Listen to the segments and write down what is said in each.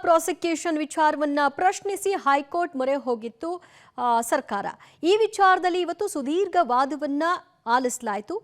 Prosecution ವಿಚಾರವನ್ನ ಪ್ರಶ್ನಿಸಿ high court ಮೊರೆ ಹೋಗಿತ್ತು ಸರ್ಕಾರ. ಈ ವಿಚಾರದಲ್ಲಿ ಇವತ್ತು ಸುದೀರ್ಘ ವಾದವನ್ನ ಆಲಿಸಲಾಯಿತು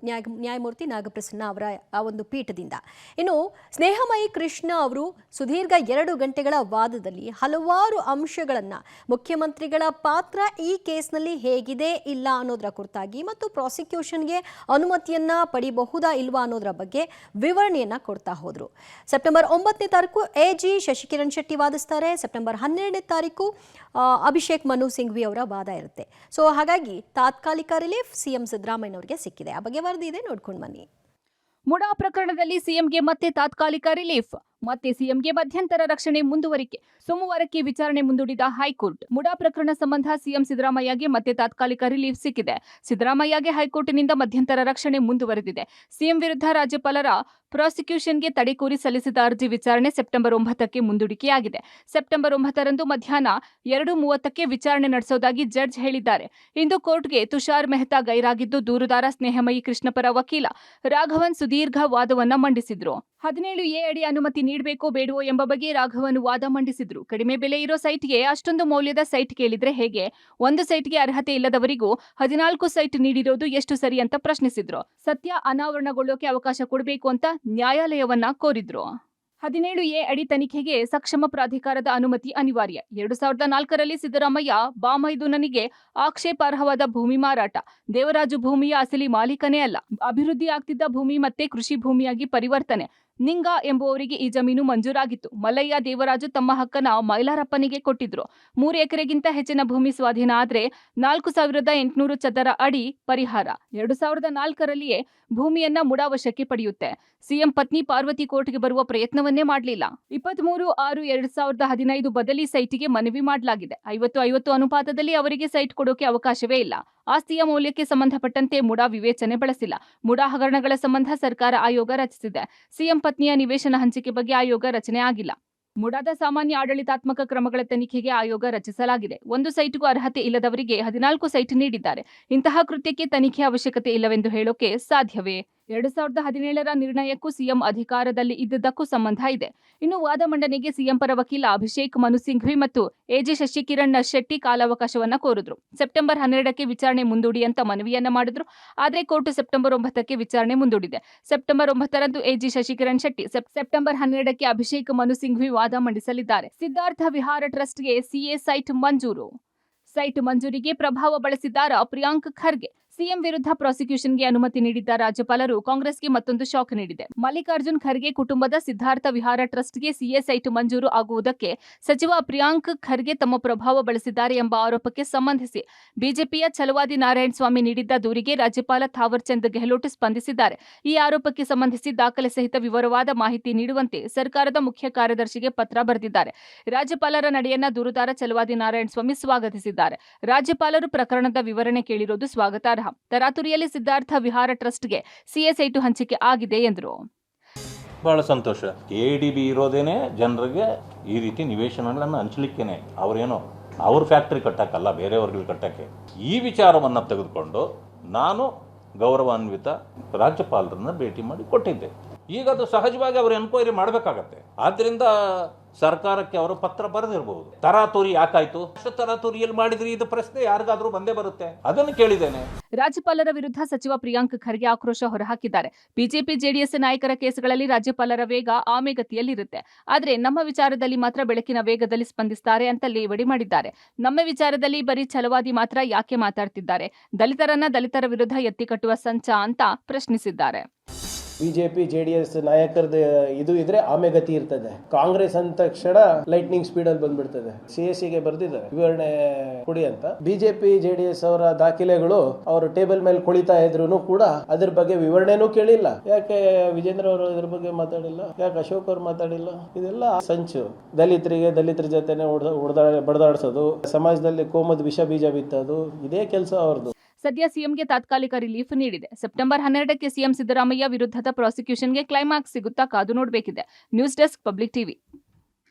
ನ್ಯಾಯಮೂರ್ತಿ ನಾಗಪ್ರಸನ್ನ ಅವರ ಒಂದು ಪೀಠದಿಂದ. ಇನ್ನು ಸ್ನೇಹಮಯಿ ಕೃಷ್ಣ ಅವರು ಸುದೀರ್ಘ 2 ಗಂಟೆಗಳ ವಾದದಲ್ಲಿ ಹಲವಾರು ಅಂಶಗಳನ್ನು ಮುಖ್ಯಮಂತ್ರಿಗಳ ಪಾತ್ರ ಈ ಕೇಸ್ನಲ್ಲಿ ಹೇಗಿದೆ ಇಲ್ಲ ಅನ್ನೋದರ ಕುರಿತಾಗಿ ಮತ್ತು ಪ್ರಾಸಿಕ್ಯೂಷನ್ಗೆ ಅನುಮತಿಯನ್ನ ಪಡಿಬಹುದಾ ಇಲ್ವಾ ಅನ್ನೋದರ ಬಗ್ಗೆ ವಿವರಣೆಯನ್ನ ಕೊಡ್ತಾ ಹೋದ್ರು. ಸೆಪ್ಟೆಂಬರ್ 9ನೇ ತಾರೀಕು ಎಜಿ ಶಶಿಕಿರಣ್ ಶೆಟ್ಟಿ ವಾದಿಸ್ತಾರೆ. ಸೆಪ್ಟೆಂಬರ್ 12ನೇ ತಾರೀಕು ಅಭಿಷೇಕ್ ಮನು ಸಿಂಘ್ವಿ ಅವರ ವಾದ ಇರುತ್ತೆ. ಸೊ ಹಾಗಾಗಿ ತಾತ್ಕಾಲಿಕ ರಿಲೀಫ್ ಸಿಎಂ ಸಿದ್ದರಾಮಯ್ಯ ಅವರಿಗೆ ಸಿಕ್ಕಿದೆ. ಆ ಬಗ್ಗೆ ವರದಿ ಇದೆ, ನೋಡ್ಕೊಂಡು ಬನ್ನಿ. ಮುಡಾ ಪ್ರಕರಣದಲ್ಲಿ ಸಿಎಂಗೆ ಮತ್ತೆ ತಾತ್ಕಾಲಿಕ ರಿಲೀಫ್, ಮತ್ತೆ ಸಿಎಂಗೆ ಮಧ್ಯಂತರ ರಕ್ಷಣೆ ಮುಂದುವರಿಕೆ. ಸೋಮವಾರಕ್ಕೆ ವಿಚಾರಣೆ ಮುಂದೂಡಿದ ಹೈಕೋರ್ಟ್. ಮುಡಾ ಪ್ರಕರಣ ಸಂಬಂಧ ಸಿಎಂ ಸಿದ್ದರಾಮಯ್ಯಗೆ ಮತ್ತೆ ತಾತ್ಕಾಲಿಕ ರಿಲೀಫ್ ಸಿಕ್ಕಿದೆ. ಸಿದ್ದರಾಮಯ್ಯಗೆ ಹೈಕೋರ್ಟ್ನಿಂದ ಮಧ್ಯಂತರ ರಕ್ಷಣೆ ಮುಂದುವರೆದಿದೆ. ಸಿಎಂ ವಿರುದ್ಧ ರಾಜ್ಯಪಾಲರ ಪ್ರಾಸಿಕ್ಯೂಷನ್ಗೆ ತಡೆ ಕೋರಿ ಸಲ್ಲಿಸಿದ ಅರ್ಜಿ ವಿಚಾರಣೆ ಸೆಪ್ಟೆಂಬರ್ 9ಕ್ಕೆ ಮುಂದೂಡಿಕೆಯಾಗಿದೆ. ಸೆಪ್ಟೆಂಬರ್ 9ರಂದು ಮಧ್ಯಾಹ್ನ 2:30ಕ್ಕೆ ವಿಚಾರಣೆ ನಡೆಸೋದಾಗಿ ಜಡ್ಜ್ ಹೇಳಿದ್ದಾರೆ. ಇಂದು ಕೋರ್ಟ್ಗೆ ತುಷಾರ್ ಮೆಹ್ತಾ ಗೈರಾಗಿದ್ದು, ದೂರುದಾರ ಸ್ನೇಹಮಯಿ ಕೃಷ್ಣ ಪರ ವಕೀಲ ರಾಘವನ್ ಸುದೀರ್ಘ ವಾದವನ್ನ ಮಂಡಿಸಿದ್ರು. 17A ಅಡಿ ಅನುಮತಿ ನೀಡಬೇಕೋ ಬೇಡವೋ ಎಂಬ ಬಗ್ಗೆ ರಾಘವನ್ ವಾದ ಮಂಡಿಸಿದ್ರು. ಕಡಿಮೆ ಬೆಲೆ ಇರೋ ಸೈಟ್ಗೆ ಅಷ್ಟೊಂದು ಮೌಲ್ಯದ ಸೈಟ್ ಕೇಳಿದ್ರೆ ಹೇಗೆ? ಒಂದು ಸೈಟ್ಗೆ ಅರ್ಹತೆ ಇಲ್ಲದವರಿಗೂ 14 ಸೈಟ್ ನೀಡಿರೋದು ಎಷ್ಟು ಸರಿ ಅಂತ ಪ್ರಶ್ನಿಸಿದ್ರು. ಸತ್ಯ ಅನಾವರಣಗೊಳ್ಳೋಕೆ ಅವಕಾಶ ಕೊಡಬೇಕು ಅಂತ ನ್ಯಾಯಾಲಯವನ್ನ ಕೋರಿದ್ರು. 17A ಅಡಿ ತನಿಖೆಗೆ ಸಕ್ಷಮ ಪ್ರಾಧಿಕಾರದ ಅನುಮತಿ ಅನಿವಾರ್ಯ. 2004ರಲ್ಲಿ ಸಿದ್ದರಾಮಯ್ಯ ಬಾಮೈದುನನಿಗೆ ಆಕ್ಷೇಪಾರ್ಹವಾದ ಭೂಮಿ ಮಾರಾಟ. ದೇವರಾಜು ಭೂಮಿಯ ಅಸಲಿ ಮಾಲೀಕನೇ ಅಲ್ಲ, ಅಭಿವೃದ್ಧಿ ಆಗ್ತಿದ್ದ ಭೂಮಿ ಮತ್ತೆ ಕೃಷಿ ಭೂಮಿಯಾಗಿ ಪರಿವರ್ತನೆ. ನಿಂಗ ಎಂಬುವವರಿಗೆ ಈ ಜಮೀನು ಮಂಜೂರಾಗಿತ್ತು. ಮಲ್ಲಯ್ಯ ದೇವರಾಜು ತಮ್ಮ ಹಕ್ಕನ್ನ ಮೈಲಾರಪ್ಪನಿಗೆ ಕೊಟ್ಟಿದ್ರು. 3 ಎಕರೆಗಿಂತ ಹೆಚ್ಚಿನ ಭೂಮಿ ಸ್ವಾಧೀನ ಆದ್ರೆ 4800 ಚದರ ಅಡಿ ಪರಿಹಾರ. 2004ರಲ್ಲಿಯೇ ಭೂಮಿಯನ್ನ ಮುಡಾ ವಶಕ್ಕೆ ಪಡೆಯುತ್ತೆ. ಸಿಎಂ ಪತ್ನಿ ಪಾರ್ವತಿ ಕೋರ್ಟ್ಗೆ ಬರುವ ಪ್ರಯತ್ನವನ್ನೇ ಮಾಡಲಿಲ್ಲ. 23/6/2015 ಬದಲಿ ಸೈಟಿಗೆ ಮನವಿ ಮಾಡಲಾಗಿದೆ. 50-50 ಅನುಪಾತದಲ್ಲಿ ಅವರಿಗೆ ಸೈಟ್ ಕೊಡೋಕೆ ಅವಕಾಶವೇ ಇಲ್ಲ. ಆಸ್ತಿಯ ಮೌಲ್ಯಕ್ಕೆ ಸಂಬಂಧಪಟ್ಟಂತೆ ಮುಡಾ ವಿವೇಚನೆ ಬಳಸಿಲ್ಲ. ಮುಡಾ ಹಗರಣಗಳ ಸಂಬಂಧ ಸರ್ಕಾರ ಆಯೋಗ ರಚಿಸಿದೆ. ಸಿಎಂ ಪತ್ನಿಯ ನಿವೇಶನ ಹಂಚಿಕೆ ಬಗ್ಗೆ ಆಯೋಗ ರಚನೆ ಆಗಿಲ್ಲ. ಮುಡಾದ ಸಾಮಾನ್ಯ ಆಡಳಿತಾತ್ಮಕ ಕ್ರಮಗಳ ತನಿಖೆಗೆ ಆಯೋಗ ರಚಿಸಲಾಗಿದೆ. ಒಂದು ಸೈಟ್ಗೂ ಅರ್ಹತೆ ಇಲ್ಲದವರಿಗೆ 14 ಸೈಟ್ ನೀಡಿದ್ದಾರೆ. ಇಂತಹ ಕೃತ್ಯಕ್ಕೆ ತನಿಖೆ ಅವಶ್ಯಕತೆ ಇಲ್ಲವೆಂದು ಹೇಳೋಕೆ ಸಾಧ್ಯವೇ? 2017ರ ನಿರ್ಣಯಕ್ಕೂ ಸಿಎಂ ಅಧಿಕಾರದಲ್ಲಿ ಇದ್ದದ್ದಕ್ಕೂ ಸಂಬಂಧ ಇದೆ. ಇನ್ನು ವಾದ ಮಂಡನೆಗೆ ಸಿಎಂ ಪರ ವಕೀಲ ಅಭಿಷೇಕ್ ಮನು ಸಿಂಘ್ವಿ ಮತ್ತು ಎಜಿ ಶಶಿಕಿರಣ್ ಶೆಟ್ಟಿ ಕಾಲಾವಕಾಶವನ್ನ ಕೋರಿದ್ರು. ಸೆಪ್ಟೆಂಬರ್ 12ಕ್ಕೆ ವಿಚಾರಣೆ ಮುಂದೂಡಿ ಅಂತ ಮನವಿಯನ್ನ ಮಾಡಿದ್ರು. ಆದ್ರೆ ಕೋರ್ಟ್ ಸೆಪ್ಟೆಂಬರ್ 9ಕ್ಕೆ ವಿಚಾರಣೆ ಮುಂದೂಡಿದೆ. ಸೆಪ್ಟೆಂಬರ್ 9ರಂದು ಎಜಿ ಶಶಿಕಿರಣ್ ಶೆಟ್ಟಿ, ಸೆಪ್ಟೆಂಬರ್ 12ಕ್ಕೆ ಅಭಿಷೇಕ್ ಮನು ಸಿಂಘ್ವಿ ವಾದ ಮಂಡಿಸಲಿದ್ದಾರೆ. ಸಿದ್ಧಾರ್ಥ ವಿಹಾರ ಟ್ರಸ್ಟ್ಗೆ ಸಿಎ ಸೈಟ್ ಮಂಜೂರು. ಸೈಟ್ ಮಂಜೂರಿಗೆ ಪ್ರಭಾವ ಬಳಸಿದ್ದಾರ ಪ್ರಿಯಾಂಕ್ ಖರ್ಗೆ. ಸಿಎಂ ವಿರುದ್ಧ ಪ್ರಾಸಿಕ್ಯೂಷನ್ಗೆ ಅನುಮತಿ ನೀಡಿದ್ದ ರಾಜ್ಯಪಾಲರು ಕಾಂಗ್ರೆಸ್ಗೆ ಮತ್ತೊಂದು ಶಾಕ್ ನೀಡಿದೆ. ಮಲ್ಲಿಕಾರ್ಜುನ್ ಖರ್ಗೆ ಕುಟುಂಬದ ಸಿದ್ಧಾರ್ಥ ವಿಹಾರ ಟ್ರಸ್ಟ್ಗೆ ಸಿಎ ಸೈಟ್ ಮಂಜೂರು ಆಗುವುದಕ್ಕೆ ಸಚಿವ ಪ್ರಿಯಾಂಕ್ ಖರ್ಗೆ ತಮ್ಮ ಪ್ರಭಾವ ಬಳಸಿದ್ದಾರೆ ಎಂಬ ಆರೋಪಕ್ಕೆ ಸಂಬಂಧಿಸಿ ಬಿಜೆಪಿಯ ಛಲವಾದಿ ನಾರಾಯಣ ಸ್ವಾಮಿ ನೀಡಿದ್ದ ದೂರಿಗೆ ರಾಜ್ಯಪಾಲ ಥಾವರ್ ಚಂದ್ ಗೆಹ್ಲೋಟ್ ಸ್ಪಂದಿಸಿದ್ದಾರೆ. ಈ ಆರೋಪಕ್ಕೆ ಸಂಬಂಧಿಸಿ ದಾಖಲೆ ಸಹಿತ ವಿವರವಾದ ಮಾಹಿತಿ ನೀಡುವಂತೆ ಸರ್ಕಾರದ ಮುಖ್ಯ ಕಾರ್ಯದರ್ಶಿಗೆ ಪತ್ರ ಬರೆದಿದ್ದಾರೆ. ರಾಜ್ಯಪಾಲರ ನಡೆಯನ್ನ ದೂರುದಾರ ಛಲವಾದಿ ನಾರಾಯಣ ಸ್ವಾಮಿ ಸ್ವಾಗತಿಸಿದ್ದಾರೆ. ರಾಜ್ಯಪಾಲರು ಪ್ರಕರಣದ ವಿವರಣೆ ಕೇಳಿರುವುದು ಸ್ವಾಗತಾರ್ಹ. ತರಾತುರಿಯಲ್ಲಿ ಸಿದ್ಧಾರ್ಥ ವಿಹಾರ ಟ್ರಸ್ಟ್ಗೆ ಸಿಎ ಸೈಟು ಹಂಚಿಕೆ ಆಗಿದೆ ಎಂದರು. ಬಹಳ ಸಂತೋಷ. ಎಡಿಬಿ ಇರೋದೇನೆ ಜನರಿಗೆ ಈ ರೀತಿ ನಿವೇಶನಗಳನ್ನು ಹಂಚಲಿಕ್ಕೇನೆ. ಅವರೇನೋ ಅವ್ರ ಫ್ಯಾಕ್ಟ್ರಿ ಕಟ್ಟಕ್ಕಲ್ಲ, ಬೇರೆಯವ್ರಿಗೆ ಕಟ್ಟಕ್ಕೆ. ಈ ವಿಚಾರವನ್ನು ತೆಗೆದುಕೊಂಡು ನಾನು ಗೌರವಾನ್ವಿತ ರಾಜ್ಯಪಾಲರನ್ನ ಭೇಟಿ ಮಾಡಿ ಕೊಟ್ಟಿದ್ದೆ. ಈಗ ಅದು ಸಹಜವಾಗಿ ಅವರು ಎನ್ಕ್ವೈರಿ ಮಾಡಬೇಕಾಗತ್ತೆ. ಆದ್ರಿಂದ ಸರ್ಕಾರಕ್ಕೆ ಅವರು ಪತ್ರ ಬರೆದಿರಬಹುದು. ತರಾತುರಿ ಯಾಕಾಯ್ತು, ತರಾತುರಿಯಲ್ಲಿ ಮಾಡಿದ್ರಿ, ಇದು ಪ್ರಶ್ನೆ ಯಾರಿಗಾದ್ರೂ ಬಂದೇ ಬರುತ್ತೆ. ಅದನ್ನು ಕೇಳಿದ್ದೇನೆ. ರಾಜ್ಯಪಾಲರ ವಿರುದ್ಧ ಸಚಿವ ಪ್ರಿಯಾಂಕ್ ಖರ್ಗೆ ಆಕ್ರೋಶ ಹೊರಹಾಕಿದ್ದಾರೆ. ಬಿಜೆಪಿ ಜೆಡಿಎಸ್ ನಾಯಕರ ಕೇಸ್ಗಳಲ್ಲಿ ರಾಜ್ಯಪಾಲರ ವೇಗ ಆಮೆಗತಿಯಲ್ಲಿರುತ್ತೆ. ಆದ್ರೆ ನಮ್ಮ ವಿಚಾರದಲ್ಲಿ ಮಾತ್ರ ಬೆಳಕಿನ ವೇಗದಲ್ಲಿ ಸ್ಪಂದಿಸ್ತಾರೆ ಅಂತ ಲೇವಡಿ ಮಾಡಿದ್ದಾರೆ. ನಮ್ಮ ವಿಚಾರದಲ್ಲಿ ಬರೀ ಛಲವಾದಿ ಮಾತ್ರ ಯಾಕೆ ಮಾತಾಡ್ತಿದ್ದಾರೆ? ದಲಿತರನ್ನ ದಲಿತರ ವಿರುದ್ಧ ಎತ್ತಿ ಕಟ್ಟುವ ಸಂಚ ಅಂತ ಪ್ರಶ್ನಿಸಿದ್ದಾರೆ. ಬಿಜೆಪಿ ಜೆಡಿಎಸ್ ನಾಯಕರದ ಇದು ಇದ್ರೆ ಆಮೆಗತಿ ಇರ್ತದೆ. ಕಾಂಗ್ರೆಸ್ ಅಂದ ತಕ್ಷಣ ಲೈಟ್ನಿಂಗ್ ಸ್ಪೀಡ್ ಅಲ್ಲಿ ಬಂದ್ಬಿಡ್ತದೆ. ಸಿಎಸ್ಸಿಗೆ ಬರ್ದಿದ್ದಾರೆ ವಿವರಣೆ ಕೊಡಿ ಅಂತ. ಬಿಜೆಪಿ ಜೆಡಿಎಸ್ ಅವರ ದಾಖಲೆಗಳು ಅವರು ಟೇಬಲ್ ಮೇಲೆ ಕುಳಿತಾ ಇದ್ರು ಕೂಡ ಅದ್ರ ಬಗ್ಗೆ ವಿವರಣೆನೂ ಕೇಳಿಲ್ಲ. ಯಾಕೆ ವಿಜೇಂದ್ರ ಅವರು ಇದ್ರ ಬಗ್ಗೆ ಮಾತಾಡಿಲ್ಲ? ಯಾಕೆ ಅಶೋಕ್ ಅವರು ಮಾತಾಡಿಲ್ಲ? ಇದೆಲ್ಲ ಸಂಚು. ದಲಿತರ ಜೊತೆನೆ ಬಡದಾಡಿಸೋದು, ಸಮಾಜದಲ್ಲಿ ಕೋಮದ ವಿಷ ಬೀಜ ಬಿತ್ತೋದು, ಇದೇ ಕೆಲಸ ಅವ್ರದ್ದು. ಸದ್ಯ ಸಿಎಂಗೆ ತಾತ್ಕಾಲಿಕ ರಿಲೀಫ್ ನೀಡಿದೆ. ಸೆಪ್ಟೆಂಬರ್ 12ಕ್ಕೆ ಸಿಎಂ ಸಿದ್ದರಾಮಯ್ಯ ವಿರುದ್ಧದ ಪ್ರಾಸಿಕ್ಯೂಷನ್ಗೆ ಕ್ಲೈಮ್ಯಾಕ್ಸ್ ಸಿಗುತ್ತಾ ಕಾದು ನೋಡಬೇಕಿದೆ. News desk, public TV.